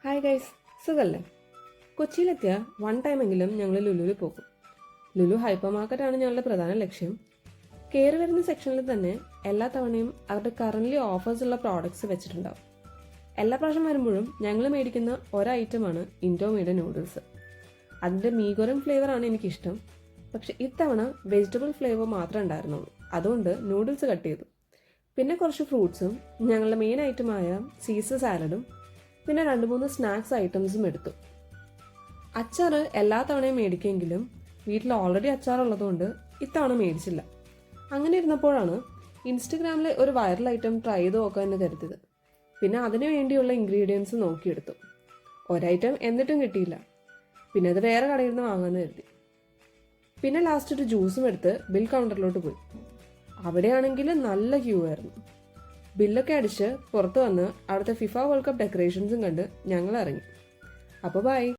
Hi guys, സുഖല്ലേ? കൊച്ചിയിലെത്തിയ one ടൈമെങ്കിലും ഞങ്ങൾ ലുലുവിൽ പോകും. ലുലു ഹൈപ്പർ മാർക്കറ്റാണ് ഞങ്ങളുടെ പ്രധാന ലക്ഷ്യം. കയറി വരുന്ന സെക്ഷനിൽ തന്നെ എല്ലാ തവണയും അവരുടെ കറൻ്റ്ലി ഓഫേഴ്സ് ഉള്ള പ്രോഡക്ട്സ് വെച്ചിട്ടുണ്ടാവും. എല്ലാ പ്രാവശ്യം വരുമ്പോഴും ഞങ്ങൾ മേടിക്കുന്ന ഒരൈറ്റമാണ് ഇൻഡോമിയുടെ നൂഡിൽസ്. അതിൻ്റെ മീഗോരം ഫ്ലേവറാണ് എനിക്കിഷ്ടം. പക്ഷെ ഇത്തവണ വെജിറ്റബിൾ ഫ്ലേവർ മാത്രമേ ഉണ്ടായിരുന്നുള്ളൂ. അതുകൊണ്ട് നൂഡിൽസ് കട്ട് ചെയ്തു. പിന്നെ കുറച്ച് ഫ്രൂട്ട്സും ഞങ്ങളുടെ മെയിൻ ഐറ്റമായ സീസർ സാലഡും പിന്നെ 2-3 സ്നാക്സ് ഐറ്റംസും എടുത്തു. അച്ചാർ എല്ലാ തവണയും മേടിക്കുമെങ്കിലും വീട്ടിൽ ഓൾറെഡി അച്ചാർ ഉള്ളതുകൊണ്ട് ഇത്തവണ മേടിച്ചില്ല. അങ്ങനെ ഇരുന്നപ്പോഴാണ് ഇൻസ്റ്റഗ്രാമിൽ ഒരു വൈറൽ ഐറ്റം ട്രൈ ചെയ്ത് നോക്കാൻ എന്ന് കരുതിയത്. പിന്നെ അതിനു വേണ്ടിയുള്ള ഇൻഗ്രീഡിയൻസ് നോക്കിയെടുത്തു. ഒരൈറ്റം എന്നിട്ടും കിട്ടിയില്ല. പിന്നെ അത് വേറെ കടയിൽ നിന്ന് വാങ്ങാമെന്ന് കരുതി. പിന്നെ ലാസ്റ്റ് ഒരു ജ്യൂസും എടുത്ത് ബിൽ കൗണ്ടറിലോട്ട് പോയി. അവിടെയാണെങ്കിൽ നല്ല ക്യൂ ആയിരുന്നു. ബില്ലൊക്കെ അടിച്ച് പുറത്ത് വന്ന് അവിടുത്തെ ഫിഫ വേൾഡ് കപ്പ് ഡെക്കറേഷൻസും കണ്ട് ഞങ്ങൾ ഇറങ്ങി. അപ്പോൾ ബൈ.